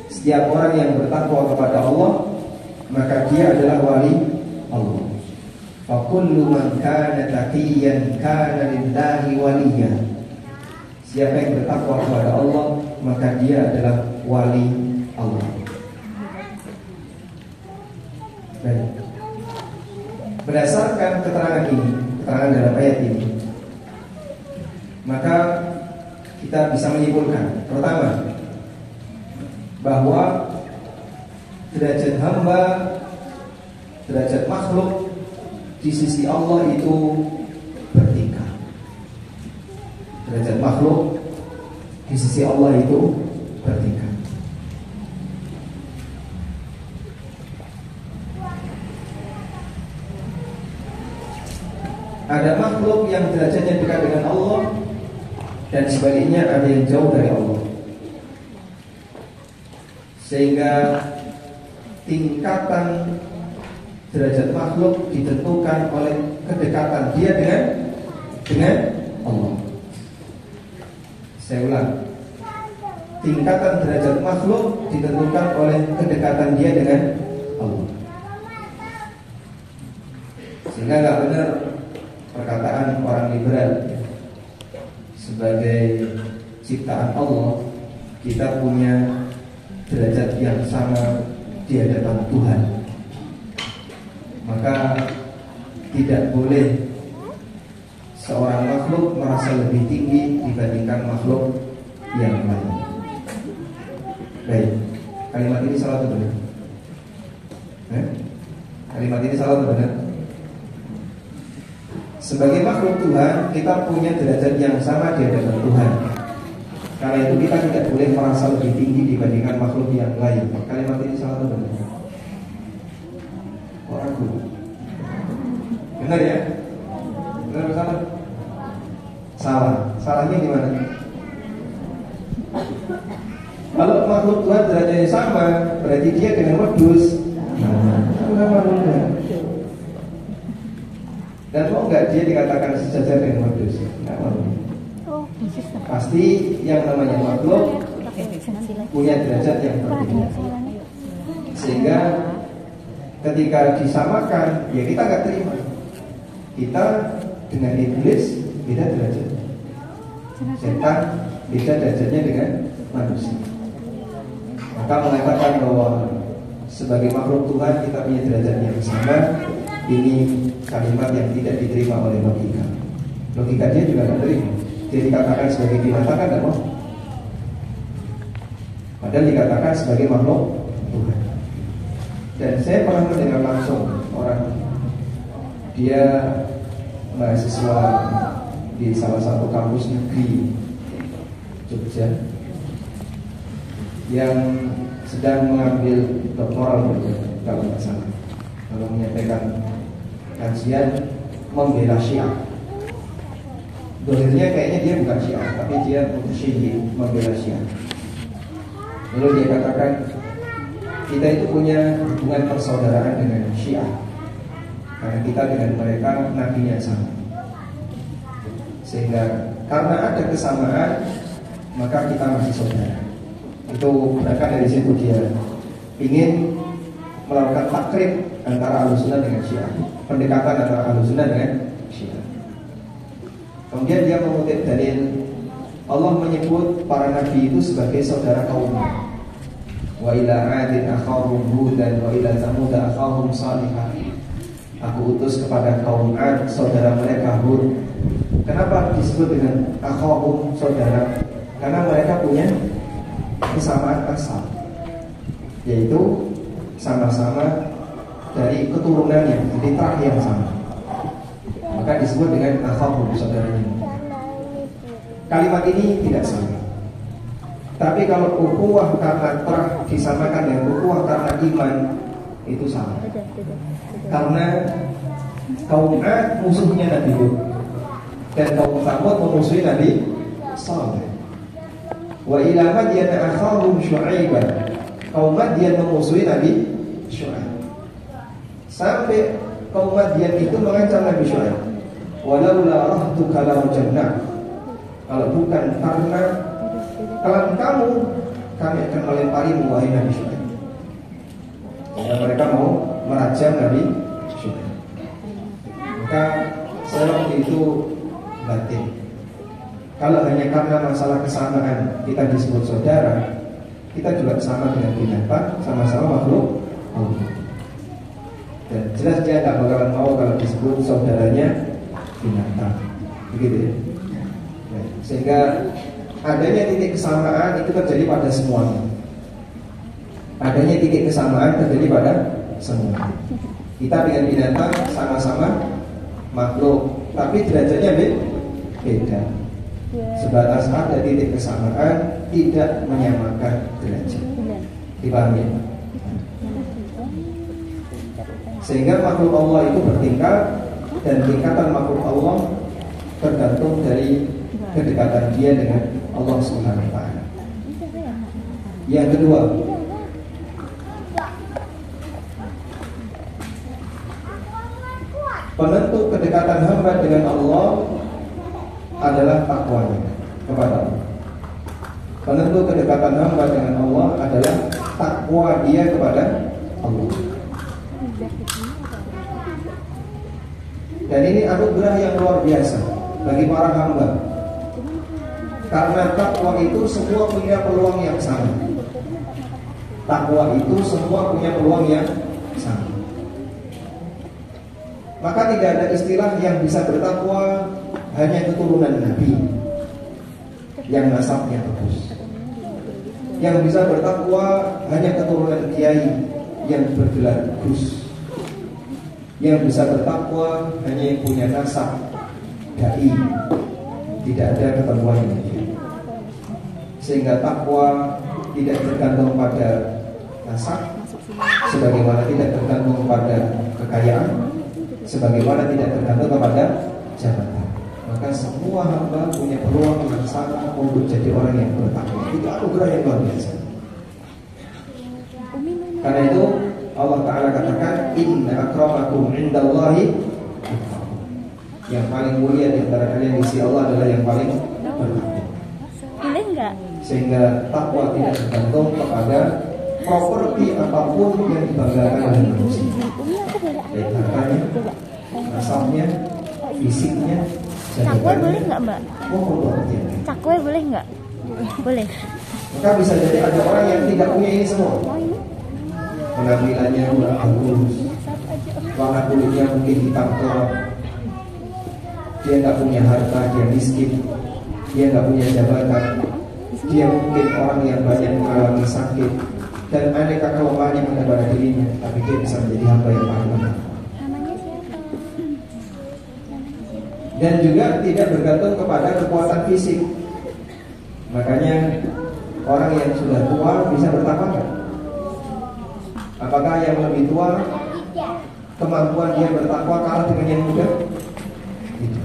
Setiap orang yang bertakwa kepada Allah, maka dia adalah wali Allah. Fa kullu man kana taqiyan kana lillahi waliya. Siapa yang bertakwa kepada Allah, maka dia adalah wali Allah. Baik. Berdasarkan keterangan ini, keterangan dalam ayat ini, maka kita bisa menyimpulkan, pertama, bahwa derajat hamba, derajat makhluk di sisi Allah itu bertingkat. Derajat makhluk di sisi Allah itu bertingkat. Ada makhluk yang derajatnya dekat dengan Allah, dan sebaliknya ada yang jauh dari Allah. Sehingga tingkatan derajat makhluk ditentukan oleh kedekatan dia dengan Allah. Saya ulang, tingkatan derajat makhluk ditentukan oleh kedekatan dia dengan Allah. Sehingga nggak benar perkataan orang liberal, sebagai ciptaan Allah kita punya derajat yang sama di hadapan Tuhan. Maka tidak boleh seorang makhluk merasa lebih tinggi dibandingkan makhluk yang lain. Baik, kalimat ini salah atau benar? Kalimat ini salah atau benar? Sebagai makhluk Tuhan, kita punya derajat yang sama di hadapan Tuhan. Karena itu kita tidak boleh merasa lebih tinggi dibandingkan makhluk yang lain. Kalimat ini salah atau benar? Oh, ragu. Benar ya? Benar atau salah? Salah. Salahnya gimana? Kalau makhluk Tuhan derajatnya sama, berarti dia dengan wedhus. Dan mau nggak dia dikatakan sejajar dengan wedhus? Nggak mau. Pasti yang namanya makhluk punya derajat yang berbeda. Sehingga ketika disamakan, ya kita nggak terima. Kita dengan iblis beda derajat. Setan beda derajatnya dengan manusia. Maka mengatakan bahwa sebagai makhluk Tuhan kita punya derajat yang sama, ini kalimat yang tidak diterima oleh logika. Logika dia juga tidak terima. Dia dikatakan sebagai binatang kan tidak mau. Padahal dikatakan sebagai makhluk Tuhan. Dan saya pernah mendengar langsung orang, dia mahasiswa di salah satu kampus negeri Jogja yang sedang mengambil doktoral kalau nggak salah, kalau menyampaikan kajian membela Syiah. Dohirnya kayaknya dia bukan Syiah, tapi dia Syiah, membela Syiah. Lalu dia katakan, kita itu punya hubungan persaudaraan dengan Syiah, karena kita dengan mereka nabinya sama. Sehingga karena ada kesamaan, maka kita masih saudara. Itu berangkat dari situ dia ingin melakukan takrib antara Ahlussunnah dengan Syiah, pendekatan antara Ahlussunnah dengan Syiah. Kemudian dia mengutip dalil Allah menyebut para nabi itu sebagai saudara kaumnya. Wa ila 'adin akhahum Hudan wa ila Thamud akhahum Shalihah. Aku utus kepada kaum 'Ad saudara mereka Hud. Kenapa disebut dengan akhahum saudara? Karena mereka punya kesamaan asal, yaitu sama-sama dari keturunannya, fitrah yang sama. Maka disebut dengan akhahum saudaranya. Kalimat ini tidak sama. Tapi kalau ukhuwah karena terah disamakan dengan ukhuwah karena iman, itu sama. Karena kaum 'Ad musuhnya Nabi Hud dan kaum Thamud memusuhi Nabi Shalih. Wa ila Madyan akhahum Syu'aiban. Kaum Madyan memusuhi Nabi Syu'aib. Sampai kaum Madyan itu mengancam Nabi Syu'aib, walaula rahtuka la rajamna. Kalau bukan karena kelam kamu, kami akan melempari alimu wahai Nabi Syuaib. Sehingga mereka mau merajam Nabi Syuaib. Maka saya waktu itu batin. Kalau hanya karena masalah kesamaan kita disebut saudara, kita juga sama dengan binatang, sama-sama makhluk Allah. Dan jelas dia tak bakalan mau kalau disebut saudaranya binatang, begitu ya. Sehingga adanya titik kesamaan itu terjadi pada semuanya. Adanya titik kesamaan terjadi pada semua. Kita dengan binatang sama-sama makhluk, tapi derajatnya beda. Sebatas ada titik kesamaan, tidak menyamakan derajat. Dipahami? Sehingga makhluk Allah itu bertingkat, dan tingkatan makhluk Allah tergantung dari kedekatan dia dengan Allah Subhanahu wa taala. Yang kedua, penentu kedekatan hamba dengan Allah adalah takwanya kepada Allah. Penentu kedekatan hamba dengan Allah adalah takwa dia kepada Allah. Dan ini anugerah yang luar biasa bagi para hamba. Karena takwa itu semua punya peluang yang sama. Takwa itu semua punya peluang yang sama. Maka tidak ada istilah yang bisa bertakwa hanya keturunan Nabi yang nasabnya bagus. Yang bisa bertakwa hanya keturunan kiai yang bergelar Gus. Yang bisa bertakwa hanya yang punya nasab dai. Tidak ada ketentuannya. Sehingga takwa tidak tergantung pada nasab, sebagaimana tidak tergantung pada kekayaan, sebagaimana tidak tergantung kepada jabatan. Maka semua hamba punya peluang yang sama untuk jadi orang yang bertakwa. Itu anugerah yang luar biasa. Karena itu Allah Ta'ala katakan, inna akramakum indallahi atqakum. Yang paling mulia di antara kalian di sisi Allah adalah yang paling bertakwa. Sehingga takwa tidak tergantung kepada properti apapun yang dibanggakan oleh manusia, baik hartanya, nasabnya, fisiknya. Cakwe boleh nggak, Mbak? Oh, Cakwe boleh nggak? Boleh. Maka bisa jadi ada orang yang tidak punya ini semua. Penampilannya kurang bagus, warna kulitnya mungkin hitam tua, dia nggak punya harta, dia miskin, dia nggak punya jabatan, dia mungkin orang yang banyak mengalami sakit dan aneka kelemahan yang ada pada dirinya, tapi dia bisa menjadi hamba yang paling benar. Dan juga tidak bergantung kepada kekuatan fisik. Makanya orang yang sudah tua bisa bertakwa nggak? Apakah yang lebih tua kemampuan dia bertakwa kalah dengan yang muda? Itu.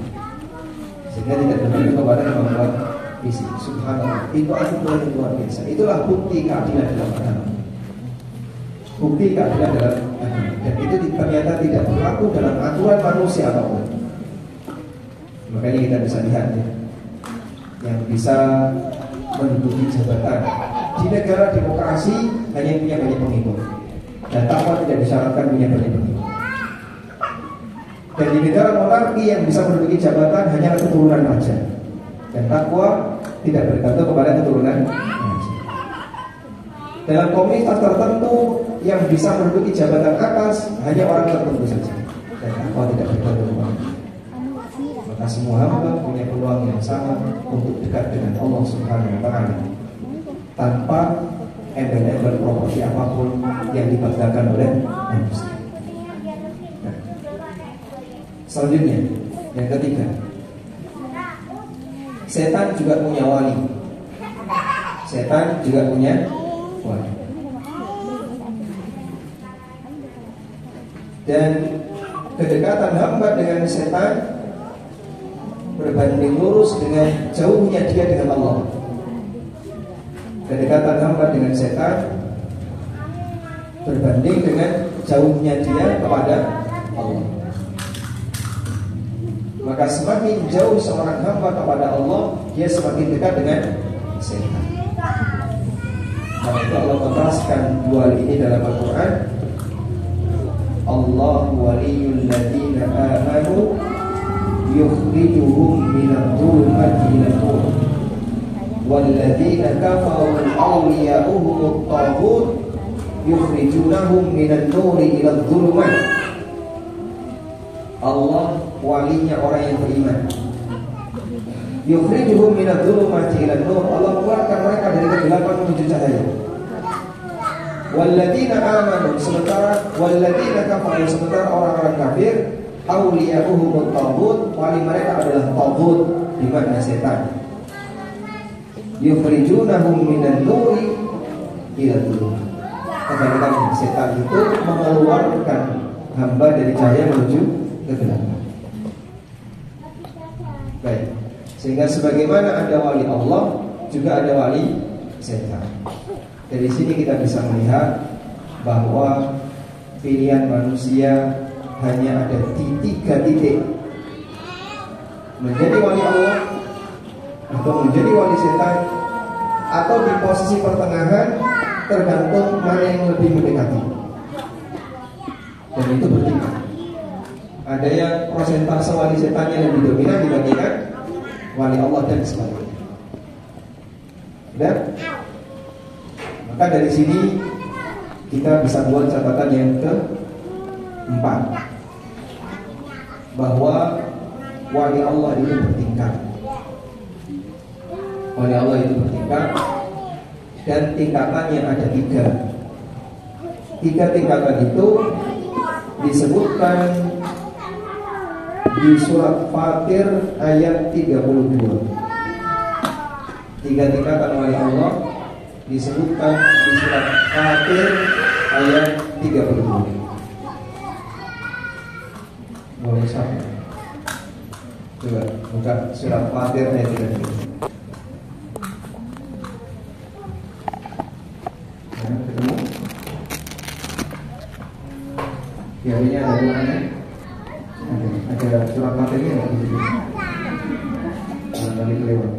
Sehingga tidak bergantung kepada kemampuan fisik. Subhanallah. Itu anugerah yang luar biasa. Itulah bukti keadilan dalam agama. Bukti keadilan dalam agama. Dan itu ternyata tidak berlaku dalam aturan manusia apapun. Makanya kita bisa lihat ya, yang bisa menduduki jabatan di negara demokrasi hanya punya banyak pengikut, dan takwa tidak disyaratkan punya banyak pengikut. Dan di negara monarki yang bisa menduduki jabatan hanya keturunan raja, dan takwa tidak bergantung kepada keturunan raja. Dalam komunitas tertentu yang bisa menduduki jabatan atas hanya orang tertentu saja, dan takwa tidak bergantung kepada. Maka semua hamba punya peluang yang sama untuk dekat dengan Allah Subhanahu wa taala tanpa embel-embel properti apapun yang dibanggakan oleh manusia. Nah, selanjutnya yang ketiga, setan juga punya wali. Setan juga punya wali. Dan kedekatan hamba dengan setan berbanding lurus dengan jauhnya dia dengan Allah. Kedekatan hamba dengan setan berbanding dengan jauhnya dia kepada Allah. Maka semakin jauh seorang hamba kepada Allah, dia semakin dekat dengan setan. Karena itu Allah kontraskan dua ini dalam Al-Quran. Allah waliyul ladina amanu yukhrijuhum minadh dhulumati ilan nur walladzina kafaru awliya'uhum at-taghut yukhrijunahum minan nuri iladh dhulumat. Allah walinya orang yang beriman. Yukhrijuhum minadh dhulumati ilan nur. Allah keluarkan mereka dari kegelapan menuju cahaya. Walladzina amanu, sementara walladzina kafaru, sementara orang-orang kafir, awliya'uhum at-taghut, wali mereka adalah taghut, di mana setan. Yukhrijunahum minan nuri iladh dhulumat. Kadang-kadang setan itu mengeluarkan hamba dari cahaya menuju kegelapan. Baik. Sehingga sebagaimana ada wali Allah, juga ada wali setan. Dari sini kita bisa melihat bahwa pilihan manusia hanya ada di 3 titik: menjadi wali Allah, atau menjadi wali setan, atau di posisi pertengahan, tergantung mana yang lebih mendekati. Dan itu bertingkat. Ada yang persentase wali setannya lebih dominan dibandingkan wali Allah dan sebagainya. Dan maka dari sini kita bisa buat catatan yang keempat, bahwa wali Allah itu bertingkat. Wali Allah itu bertingkat, dan tingkatannya ada 3. 3 tingkatan itu disebutkan di surat Fatir ayat 32. 3 tingkatan wali Allah disebutkan di surat Fatir ayat 32. Boleh sampai. Coba buka surat Fatir ayat 32. Ketemu? Ya, ini ada bukannya. Ada surat Fatirnya nggak di situ? Tadi kelewat.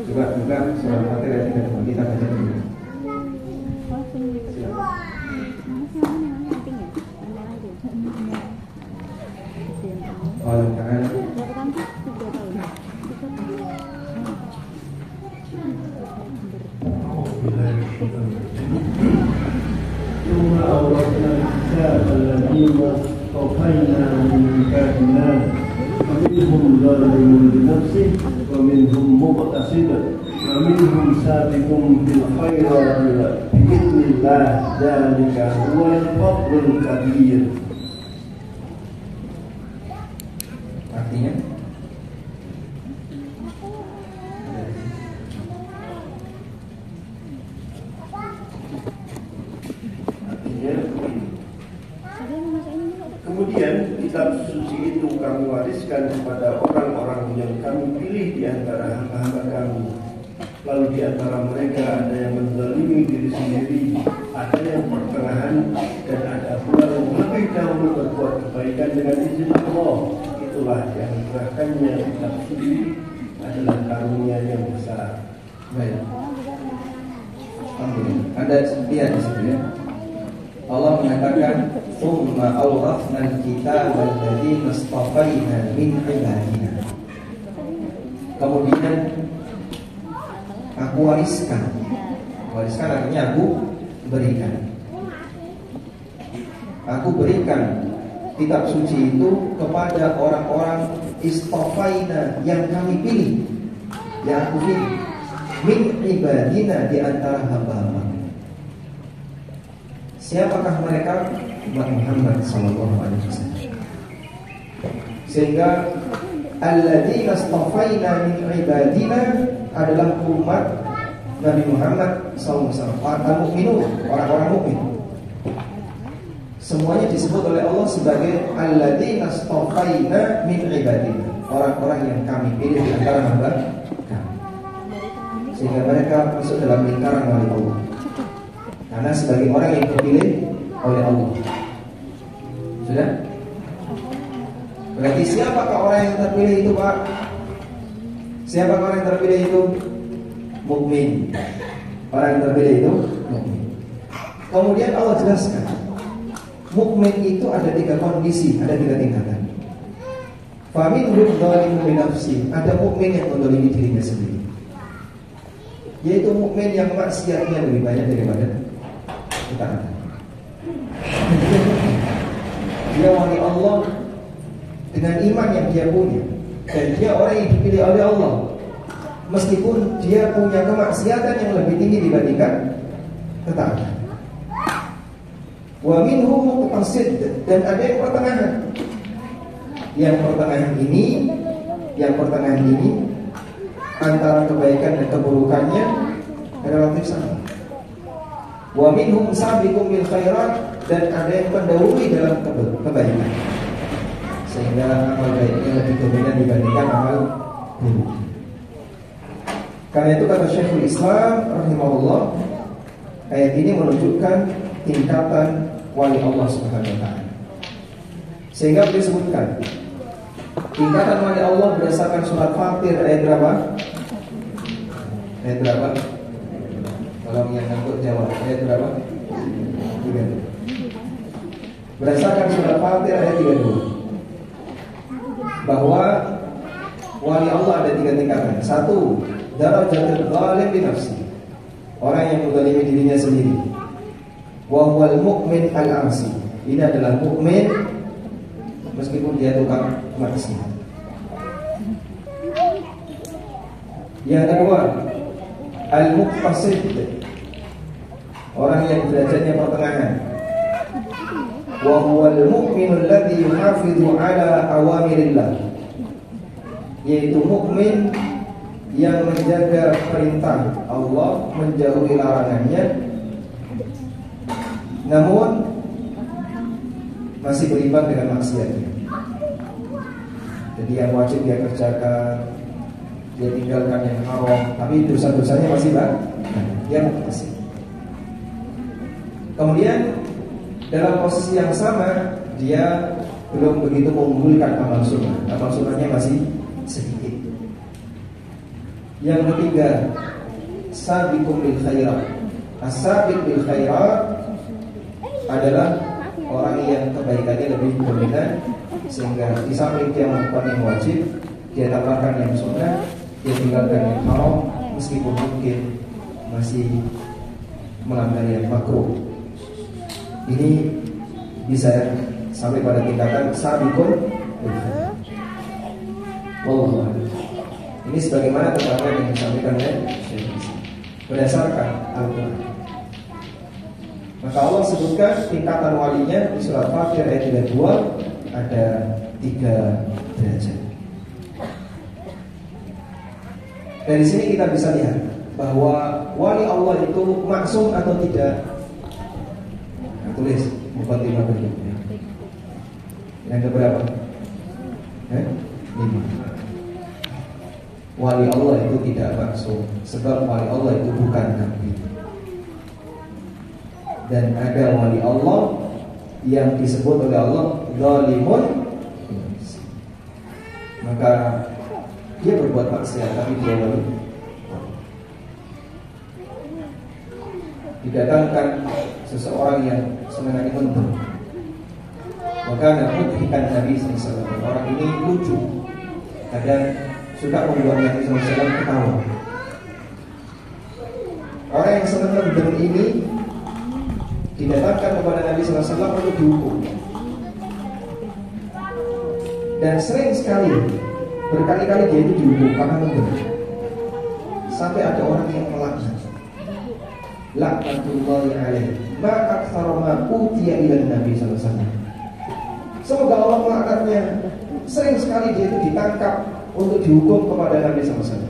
Coba buka surat Fatir ayat 32. Kita baca dulu. Allah Ta'ala ثم أورثنا الكتاب الذين اصطفينا من عبادنا فمنهم ظالم لنفسه ومنهم مقتصد ومنهم سابق بالخيرات بإذن الله ذلك هو الفضل الكبير. Artinya kemudian kitab suci itu kami wariskan kepada orang-orang yang kami pilih di antara hamba-hamba kami. Lalu di antara mereka ada yang menzalimi diri sendiri, ada yang pertengahan, dan ada pula yang lebih dahulu berbuat kebaikan dengan izin Allah. Itulah yang dikerahkannya kitab suci adalah karunia yang besar. baik. Alhamdulillah. Anda lihat di sini ya. Allah mengatakan, "Tsumma awrafna al-kitaba alladziina istafaina min 'ibadina." Kemudian aku wariskan. Wariskan artinya aku berikan. Aku berikan kitab suci itu kepada orang-orang istafaina yang kami pilih, yang aku pilih, min ibadina, di antara hamba-hamba. Siapakah mereka? Umat Muhammad SAW. Sehingga alladzina istafaina min ibadina adalah umat Nabi Muhammad SAW, al-mu'minun, orang-orang mukmin. Semuanya disebut oleh Allah sebagai alladzina istafaina min ibadina, orang-orang yang kami pilih di antara hamba kami. Sehingga mereka masuk dalam lingkaran wali Allah, karena sebagai orang yang dipilih oleh Allah. Sudah? Berarti siapakah orang yang terpilih itu, Pak? Siapakah orang yang terpilih itu? mukmin. Orang yang terpilih itu mukmin. Kemudian Allah jelaskan, mukmin itu ada 3 kondisi, ada 3 tingkatan. Faminhum dzalimun li nafsi, ada mukmin yang menzalimi dirinya sendiri, yaitu mukmin yang maksiatnya lebih banyak daripada ketaatan. Dia wali Allah dengan iman yang dia punya, dan dia orang yang dipilih oleh Allah, meskipun dia punya kemaksiatan yang lebih tinggi dibandingkan ketaatan. Wa minhum muqtasid, dan ada yang pertengahan. Yang pertengahan ini antara kebaikan dan keburukannya relatif sama. Wa minhum sabiqum bil khairat, dan ada yang mendahului dalam kebaikan, sehingga amal baiknya lebih dominan dibandingkan amal buruk. Karena itu kata Syekhul Islam rahimahullah, ayat ini menunjukkan tingkatan wali Allah Subhanahu wa taala. Sehingga disebutkan tingkatan wali Allah berdasarkan surat Fatir ayat berapa? Ayat berapa? Kalau yang ngantuk jawab. Ayat berapa? 32. Berdasarkan surat Fatir ayat 32, bahwa wali Allah ada 3 tingkatan. 1, darajatul zalim bi nafsi, orang yang menzalimi dirinya sendiri. Wa huwal mu'min al-asi, ini adalah mukmin meskipun dia tukang maksiat. Yang kedua, al-muqtasid, orang yang derajatnya pertengahan. Wa huwal mu'minul ladzi yuhafizu ala awamirillah, yaitu mukmin yang menjaga perintah Allah, menjauhi larangannya, namun masih beriman dengan maksiatnya. Jadi yang wajib dia kerjakan, dia tinggalkan yang haram, tapi dosa-dosanya masih banyak, dia muqtasid. Kemudian dalam posisi yang sama, dia belum begitu mengunggulkan amal sunnah. Amal sunnahnya masih sedikit. Yang ketiga, sabiqum bil khairat. As-sabiq bil khairat adalah orang yang kebaikannya lebih dominan, sehingga di samping dia melakukan yang wajib, dia tambahkan yang sunnah, dia tinggalkan yang haram, meskipun mungkin masih melanggar yang makruh. Ini bisa sampai pada tingkatan sabiqun bil khairat. Wallahu a'lam. Ini sebagaimana keterangan yang disampaikan oleh Syekh berdasarkan Al-Quran. Maka Allah sebutkan tingkatan walinya di surat Fatir ayat 32, ada 3 derajat. Dari sini kita bisa lihat bahwa wali Allah itu maksum atau tidak. Nah, tulis muqaddimah berikutnya. Yang keberapa? 5. Wali Allah itu tidak maksum, sebab wali Allah itu bukan nabi. Dan ada wali Allah yang disebut oleh Allah zalimun, maka dia berbuat maksiat tapi dia wali. Didatangkan seseorang yang senangannya untung, maka mudhikan Nabi SAW. Orang ini lucu, kadang suka membuat Nabi SAW ketawa. Orang yang senang mendem ini didatangkan kepada Nabi SAW untuk dihukum. Dan sering sekali, berkali-kali dia itu dihukum karena mendem. Sampai ada orang yang melaknat, laknatullahi alaihi ma aktsara ma utiya ila Nabi SAW. Semoga Allah melaknatnya. Sering sekali dia itu ditangkap untuk dihukum kepada Nabi SAW.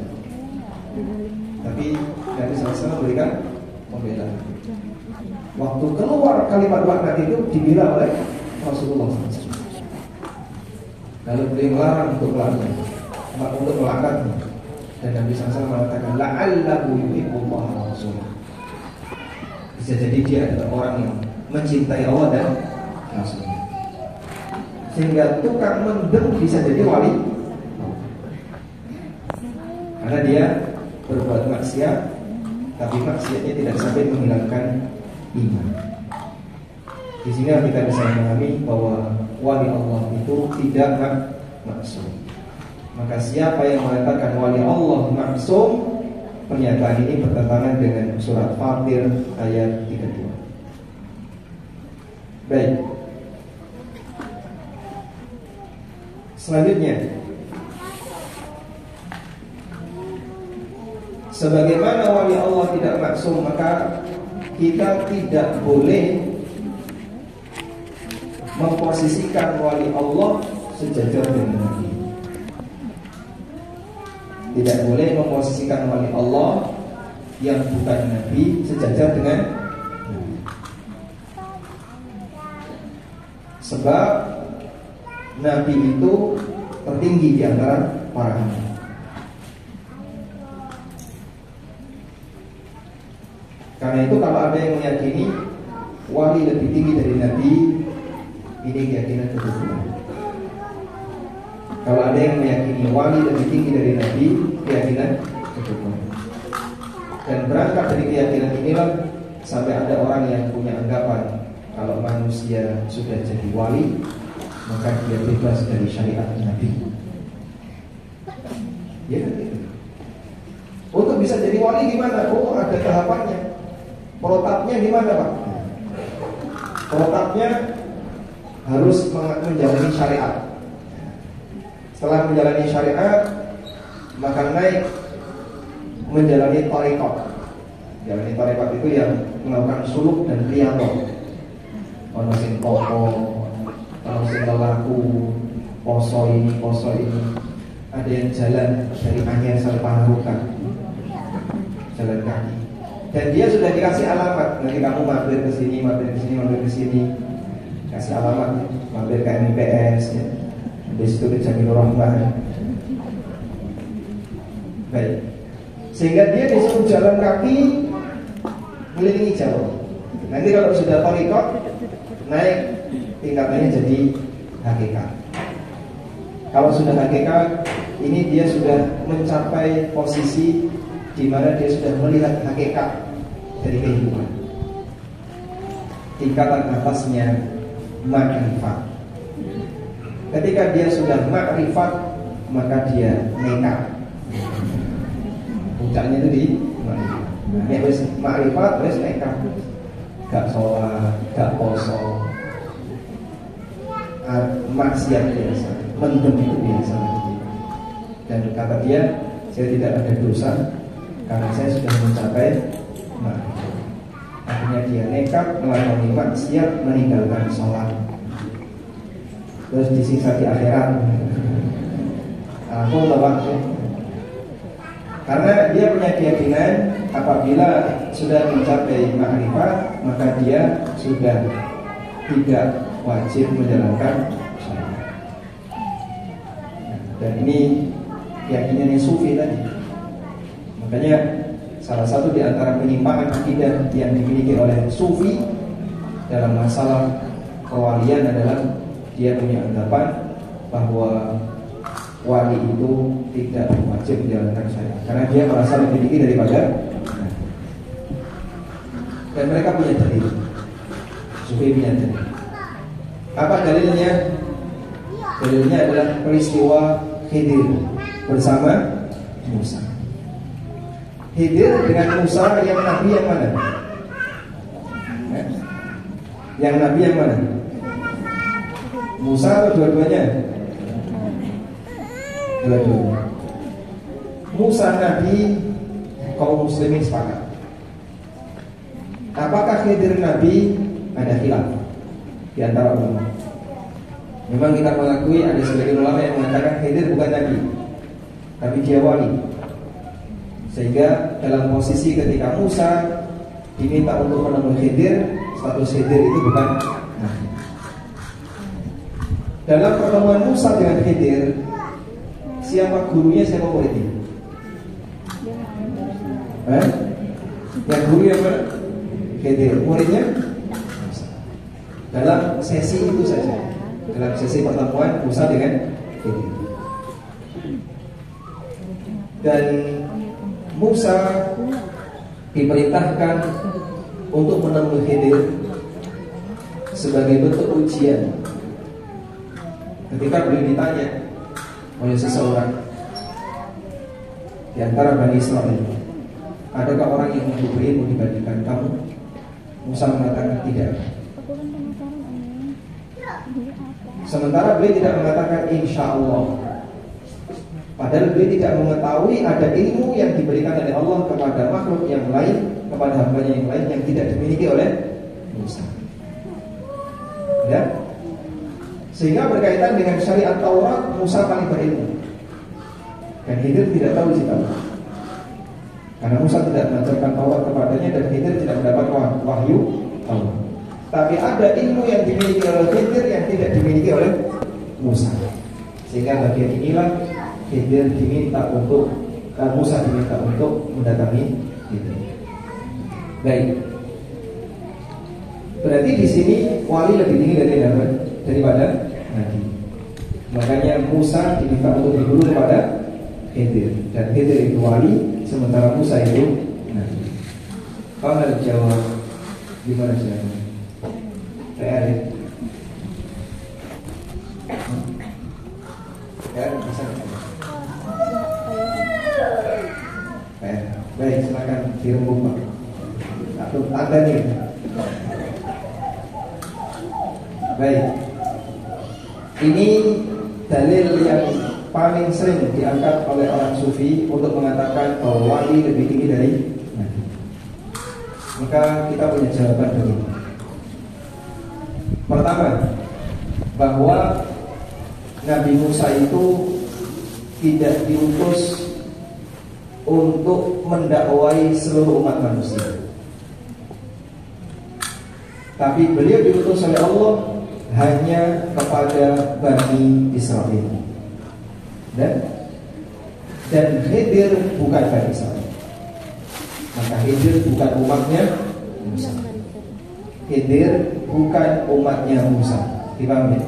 Tapi Nabi SAW berikan pembelaan. Waktu keluar kalimat laknat itu dibilang oleh Rasulullah SAW. Lalu beliau melarang untuk melaknatnya. Dan Nabi SAW mengatakan la'allahu yuhibbullah wa rasulah. Bisa jadi dia adalah orang yang mencintai Allah dan Rasulnya. Sehingga tukang mendem bisa jadi wali, karena dia berbuat maksiat tapi maksiatnya tidak sampai menghilangkan iman. Di sini kita bisa memahami bahwa wali Allah itu tidak maksum. Maka siapa yang mengatakan wali Allah maksum, pernyataan ini bertentangan dengan surat Fatir ayat 32. Baik. Selanjutnya, sebagaimana wali Allah tidak maksum, maka kita tidak boleh memposisikan wali Allah sejajar dengan Nabi. Tidak boleh memposisikan wali Allah yang bukan Nabi sejajar dengan Nabi. Sebab Nabi itu tertinggi di antara para nabi. Karena itu kalau ada yang meyakini wali lebih tinggi dari Nabi, ini keyakinan kekufuran. Kalau ada yang meyakini wali lebih tinggi dari Nabi, keyakinan kekufuran. Dan berangkat dari keyakinan inilah sampai ada orang yang punya anggapan kalau manusia sudah jadi wali, maka dia bebas dari syariat Nabi. Ya kan? Untuk bisa jadi wali gimana? Oh, ada tahapannya. Protapnya gimana, Pak? Protapnya harus menjalani syariat. Setelah menjalani syariat, maka naik menjalani tarekat. Menjalani tarekat itu yang melakukan suluk dan riyadhah. Ono sing toko, ono sing lelaku, poso ini. Ada yang jalan dari Anyer sampai Panarukan, jalan kaki. Dan dia sudah dikasih alamat, nanti kamu mampir ke sini, kasih alamat, mampir ke MIPS, ya. Habis itu ke Jamilur Rahman. Baik, sehingga dia disuruh jalan kaki mengelilingi Jawa. Nanti kalau sudah tarekat, naik tingkatannya jadi hakikat. Kalau sudah hakikat, ini dia sudah mencapai posisi di mana dia sudah melihat hakikat dari kehidupan. Tingkatan atasnya makrifat. Ketika dia sudah makrifat, maka dia nekat. Puncaknya itu di makrifat. Nah, wis makrifat, wis nekat. Gak sholat, gak poso, maksiat biasa, mendem itu biasa. Dan kata dia, saya tidak ada dosa karena saya sudah mencapai makrifat. Akhirnya dia nekat melakoni maksiat, meninggalkan sholat, terus disiksa di akhirat. Aku tahu. Karena dia punya keyakinan apabila sudah mencapai makrifat, maka dia sudah tidak wajib menjalankan sholat. Dan ini keyakinan yang sufi tadi. Makanya salah satu di antara penyimpangan akidah yang dimiliki oleh sufi dalam masalah kewalian adalah dia punya anggapan bahwa wali itu tidak wajib menjalankan syariat karena dia merasa lebih tinggi daripada. Dan mereka punya dalil. Sufi punya dalil. Apa dalilnya? Dalilnya adalah peristiwa Khidir bersama Musa. Khidir dengan Musa, yang nabi yang mana? Yang nabi yang mana? Musa atau dua-duanya? Dua-duanya. Musa nabi, kaum muslimin sepakat. Apakah Khidir nabi? Ada khilaf di antara ulama. Memang kita mengakui ada sebagian ulama yang mengatakan Khidir bukan nabi, tapi dia wali. Sehingga dalam posisi ketika Musa diminta untuk menemui Khidir, status Khidir itu bukan nabi. Dalam pertemuan Musa dengan Khidir, siapa gurunya, siapa muridnya? Yang guru yang mana? Khidir. Muridnya? Dalam sesi itu saja, dalam sesi pertemuan Musa dengan Khidir. Dan Musa diperintahkan untuk menemui Khidir sebagai bentuk ujian. Ketika beliau ditanya oleh seseorang di antara Bani Israel, adakah orang yang lebih berilmu dibandingkan kamu? Musa mengatakan tidak. Sementara beliau tidak mengatakan insya Allah, padahal beliau tidak mengetahui ada ilmu yang diberikan oleh Allah kepada makhluk yang lain, kepada hambanya yang lain yang tidak dimiliki oleh Musa. Ya, sehingga berkaitan dengan syariat Taurat, Musa paling berilmu dan Khidir tidak tahu isi Taurat, karena Musa tidak mengajarkan Taurat kepadanya dan Khidir tidak mendapat wahyu Taurat. Tapi ada ilmu yang dimiliki oleh Khidir yang tidak dimiliki oleh Musa, sehingga bagian inilah Khidir diminta untuk Musa diminta untuk mendatangi Khidir. Baik. Berarti di sini wali lebih tinggi daripada nabi. Makanya Musa diminta untuk berguru kepada Khidir, dan Khidir itu wali, sementara Musa itu nabi. Kalau ada jawab gimana jawab? PR ya? PR bisa? PR. Baik, silakan dirembuk Pak. Atau Anda nih. Baik. Ini dalil yang paling sering diangkat oleh orang sufi untuk mengatakan bahwa wali lebih tinggi dari nabi. Maka kita punya jawaban begini. Pertama, bahwa Nabi Musa itu tidak diutus untuk mendakwai seluruh umat manusia, tapi beliau diutus oleh Allah hanya kepada Bani Israel. Dan Khidir bukan Bani Israel, maka Khidir bukan umatnya Musa. Khidir bukan umatnya Musa. Dipahami?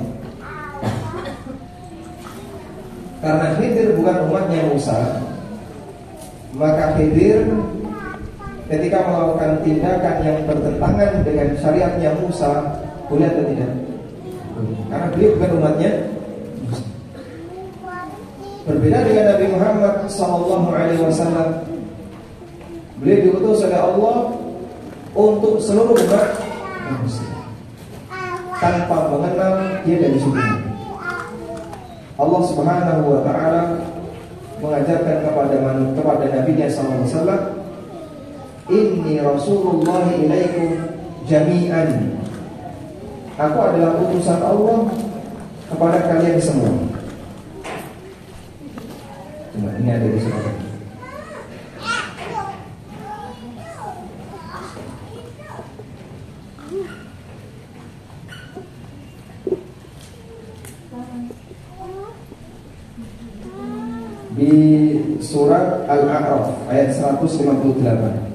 Karena Khidir bukan umatnya Musa, maka Khidir ketika melakukan tindakan yang bertentangan dengan syariatnya Musa, boleh atau tidak? Karena beliau bukan umatnya Musa. Berbeda dengan Nabi Muhammad SAW, beliau diutus oleh Allah untuk seluruh umat manusia, tanpa mengenal dia dari suku. Allah Subhanahu wa Ta'ala mengajarkan kepada Nabi-Nya SAW, Inni Rasulullah ilaikum jami'an. Aku adalah utusan Allah kepada kalian semua. Cuma ini ada di sini. Di surat Al-A'raf ayat 158.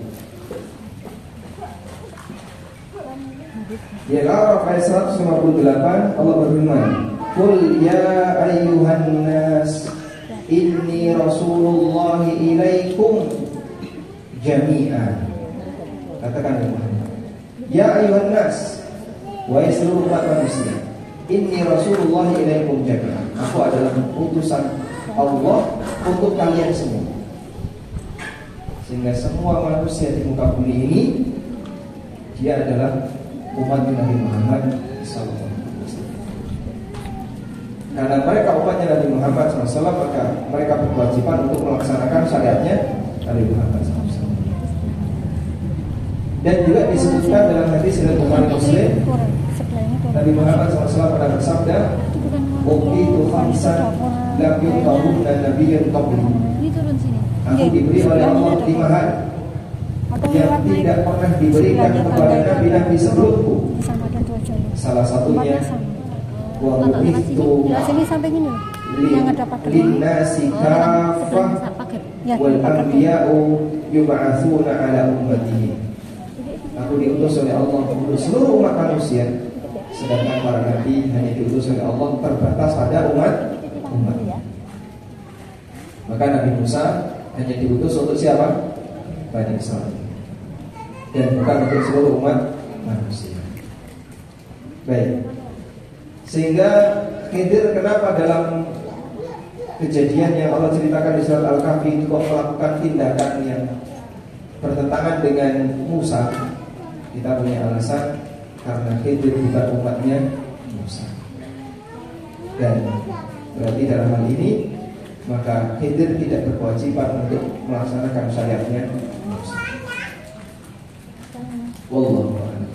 Di Al-A'raf ayat 158 Allah berfirman, Qul ya ayyuhan nas inni Rasulullah ilaikum jami'an. Katakan ya Muhammad, ya ayyuhan nas, wahai seluruh umat manusia, inni Rasulullah ilaikum jami'an. Aku adalah utusan Allah untuk kalian semua, sehingga semua manusia di muka bumi ini dia adalah umat Nabi Muhammad SAW. Karena mereka umatnya Nabi Muhammad SAW, maka mereka berkewajiban untuk melaksanakan syariatnya Nabi Muhammad SAW. Dan juga disebutkan dalam hadis riwayat Bukhari Muslim, Nabi Muhammad SAW pada bersabda, "Uqitu khamsan lam yuqahunna nabiyyun qabli." Aku diberi oleh Allah 5 hal yang tidak pernah diberikan kepada nabi-nabi sebelumku. Salah satunya wa bu'ithu linnasi kaffah wal anbiya'u yub'atsuna ala ummatihi. Aku diutus oleh Allah untuk seluruh umat manusia, sedangkan para nabi hanya diutus oleh Allah terbatas pada umat. Maka Nabi Musa hanya diutus untuk siapa? Bani Israel. dan bukan untuk seluruh umat manusia. Baik. Sehingga Khidir kenapa dalam kejadian yang Allah ceritakan di surat Al-Kahfi itu kok melakukan tindakan yang bertentangan dengan Musa? Kita punya alasan karena Khidir bukan umatnya Musa. Dan berarti dalam hal ini maka Khidir tidak berkewajiban untuk melaksanakan syariatnya Musa. Wallahu a'lam.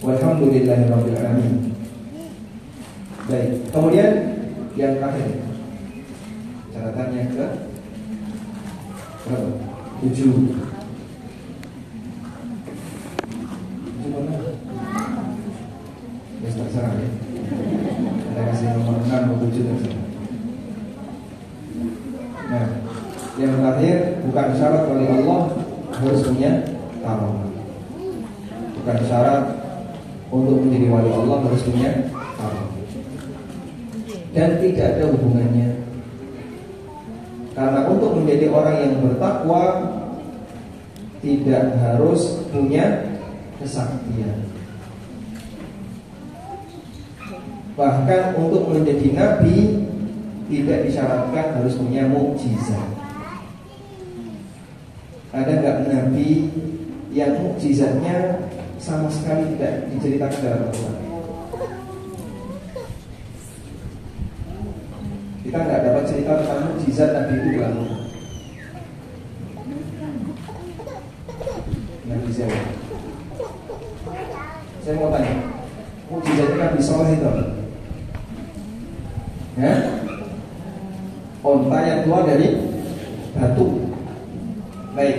Walhamdulillahirabbil alamin. Baik, kemudian yang terakhir catatannya ke berapa? 7. Mana? Ya terserah ya. Ada kasih nomor 6 atau 7 terserah. Nah, yang terakhir bukan syarat oleh Allah harus punya karomah. Bukan syarat untuk menjadi wali Allah harus punya karomah. Dan tidak ada hubungannya. Karena untuk menjadi orang yang bertakwa tidak harus punya kesaktian. Bahkan untuk menjadi nabi tidak disyaratkan harus punya mukjizat. Ada nggak nabi yang mukjizatnya sama sekali tidak diceritakan dalam Al-Quran? Kita nggak dapat cerita tentang mukjizat Nabi itu dalam Al-Quran. Nabi siapa? Saya mau tanya, mukjizatnya Nabi Saleh itu apa? Ya? Onta yang keluar dari batu. Baik,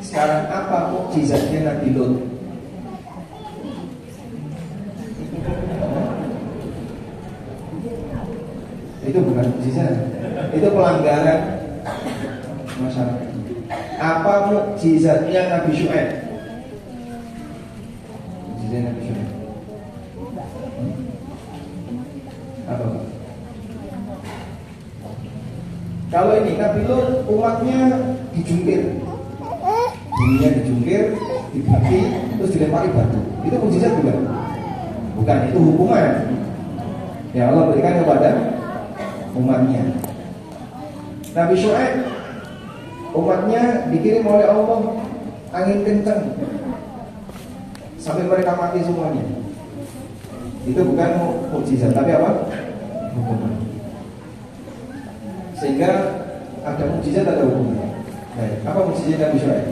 sekarang apa mukjizatnya Nabi Lut? Itu bukan mukjizat, itu pelanggaran masyarakat. Apa mukjizatnya Nabi Syuaib? Mukjizat Nabi Syuaib apa? Kalau ini Nabi Lut umatnya dijungkir, dunia dijungkir, dibagi, terus dilempari batu. Itu mukjizat bukan? Bukan, itu hukuman yang Allah berikan kepada umatnya. Nabi Syuaib umatnya dikirim oleh Allah angin kencang sampai mereka mati semuanya. Itu bukan mukjizat, tapi apa? Hukuman. Sehingga ada mukjizat, ada hukuman. Baik, apa mukjizat Nabi Syuaib?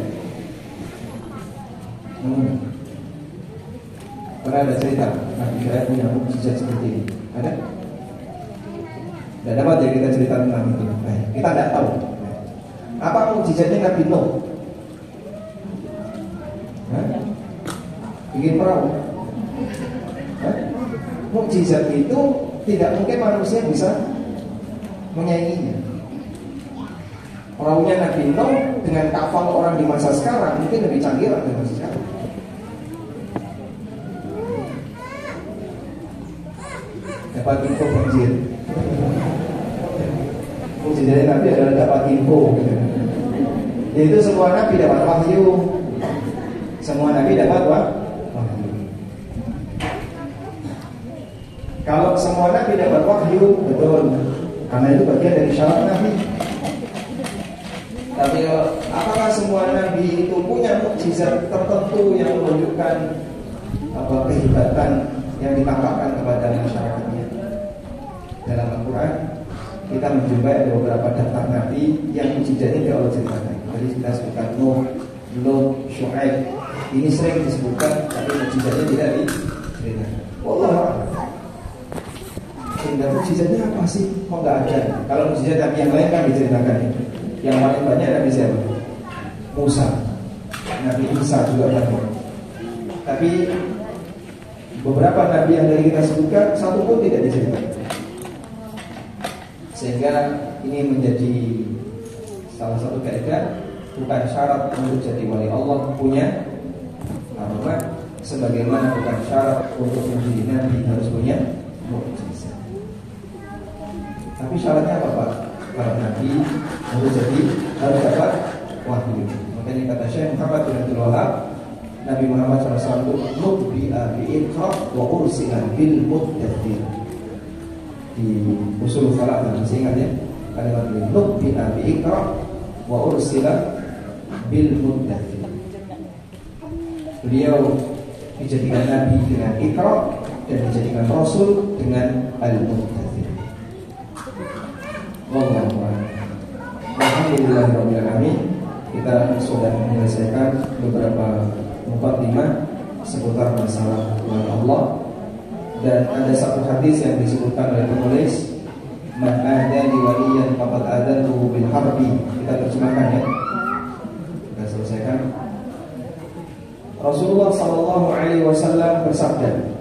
Pernah ada cerita Nabi Syuaib punya mukjizat seperti ini? Ada? Tidak dapat ya kita cerita tentang itu. Baik, kita tidak tahu. Apa mukjizatnya Nabi Nuh? Bikin perahu. Mukjizat itu tidak mungkin manusia bisa menyainginya. Perahunya Nabi Nuh dengan kapal orang di masa sekarang mungkin lebih canggih dari masa sekarang. Dapat info banjir. Mukjizat Nabi adalah dapat info. Yaitu semua Nabi dapat wahyu. Semua Nabi dapat wahyu. Kalau semua Nabi dapat wahyu, betul. Karena itu bagian dari syarat Nabi. Tapi apakah semua Nabi itu punya mukjizat tertentu yang menunjukkan kehebatan yang ditampakkan kepada masyarakatnya? Dalam Al-Quran kita menjumpai ada beberapa daftar Nabi yang mukjizatnya tidak Allah ceritakan. Jadi kita sebutkan Nuh, Lut, Syuaib. Ini sering disebutkan, tapi mukjizatnya tidak diceritakan. Wallahu a'lam. Sehingga mukjizatnya apa sih? Kok nggak ada? Kalau mukjizat Nabi yang lain kan diceritakan. Yang paling banyak Nabi siapa? Musa. Nabi Isa juga banyak. Tapi beberapa Nabi yang dari kita sebutkan satu pun tidak diceritakan. Sehingga ini menjadi salah satu kaidah, bukan syarat untuk jadi wali Allah punya karomah, sebagaimana bukan syarat untuk menjadi nabi harus punya mukjizat. Tapi syaratnya apa Pak? Kalau nabi untuk jadi harus dapat wahyu. Makanya kata Syekh Muhammad bin Abdul Wahab, Nabi Muhammad SAW itu nubbi'a bi'iqra wa ursila bil muddathir. Di usul salat masih ingat ya kalimat ini, nubbi'a bi'iqra wa ursila bil muddathir. Beliau dijadikan nabi dengan Iqra dan dijadikan rasul dengan al-muddathir. Wallahu a'lam. Alhamdulillahirabbil alamin. Kita sudah menyelesaikan beberapa muqaddimah seputar masalah wali Allah, dan ada satu hadis yang disebutkan oleh penulis, man adani waliyan faqad adantuhu bil harbi. Kita terjemahkan ya. Kita selesaikan. Rasulullah sallallahu alaihi wasallam bersabda,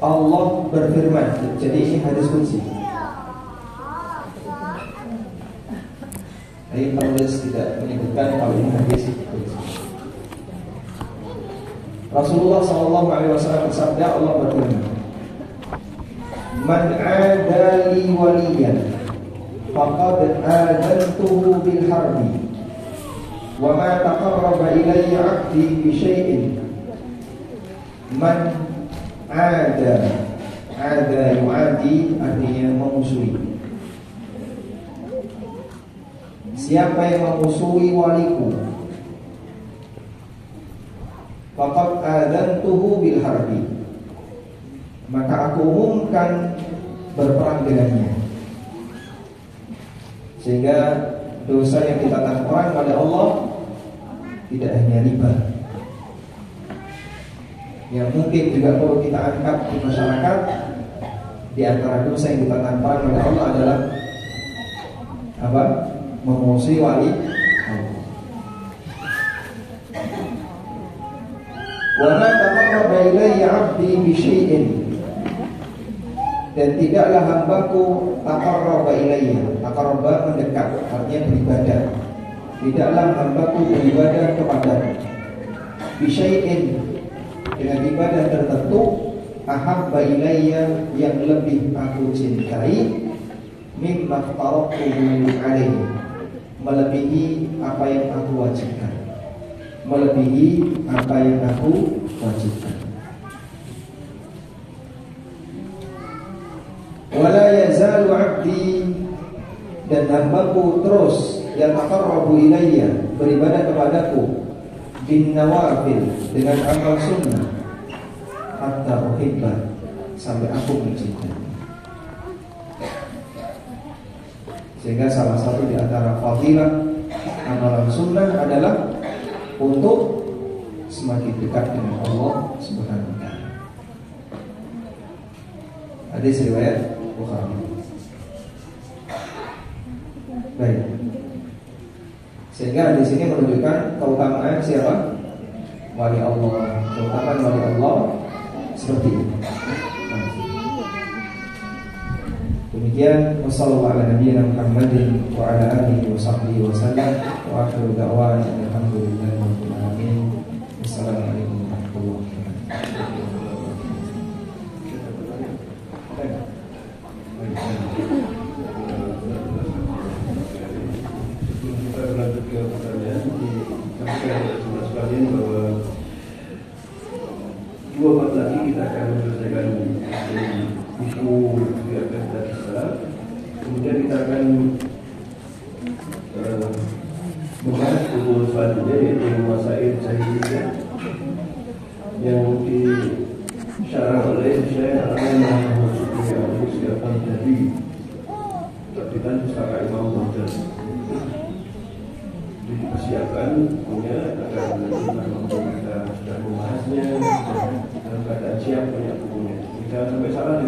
Allah berfirman. Jadi ini hadis qudsi. Ini penulis tidak menyebutkan kalau ini hadis qudsi. Rasulullah sallallahu alaihi wasallam bersabda, Allah berfirman, man adali waliyan faqad adantuhu bil harbi wa ma taqarraba ilayya 'abdi bi syai'in. Man ada yu'adi artinya memusuhi. Siapa yang memusuhi waliku, faqad adantuhu bil harbi, maka aku umumkan berperang dengannya. Sehingga dosa yang dikatakan perang pada Allah tidak hanya riba, yang mungkin juga perlu kita angkat di masyarakat. Di antara dosa yang dikatakan perang pada Allah adalah apa? Memusuhi wali Allah. Wa ma taqarraba ilayya 'abdi bi syai'in, dan tidaklah hambaku taqarraba ilayya. Taqarraba mendekat, artinya beribadah. Tidaklah hambaku beribadah kepadaku bi syai'in, dengan ibadah tertentu, ahabba ilayya, yang lebih aku cintai, mimma aftaratuhu alaihi, melebihi apa yang aku wajibkan, melebihi apa yang aku wajibkan. Wala yazalu 'abdi, dan hambaku terus yataqarrabu ilayya, beribadah kepadaku, bin nawafil, dengan amal sunnah, hatta uhibba, sampai aku mencintai. Sehingga salah satu di antara fadilah amalan sunnah adalah untuk semakin dekat dengan Allah Subhanahu wa taala. Hadis riwayat Bukhari. Baik. Sehingga di sini menunjukkan keutamaan siapa? Wali Allah. Keutamaan wali Allah seperti ini. Demikian, wassallallahu ala nabiyyina Muhammadin wa ala alihi wa sahbihi wa sallam, wa akhiru da'wana alhamdulillahi rabbil alamin. Wassalamualaikum warahmatullahi wabarakatuh. Sebelum kita berlanjut ke pertanyaan, disampaikan oleh semua sekalian bahwa 2 malam lagi kita akan menyelesaikan buku Biarkan Kita Kisah. Kemudian kita akan membahas buku selanjutnya, yaitu Masail Jahiliyah, yang disyarah oleh Syekh Muhammad Syukri Al-Jadi, terbitan Pustaka Imam Bajjal. Dipersiapkan punya agar nanti kita sudah membahasnya dalam keadaan siap punya bukunya. Jangan sampai salah.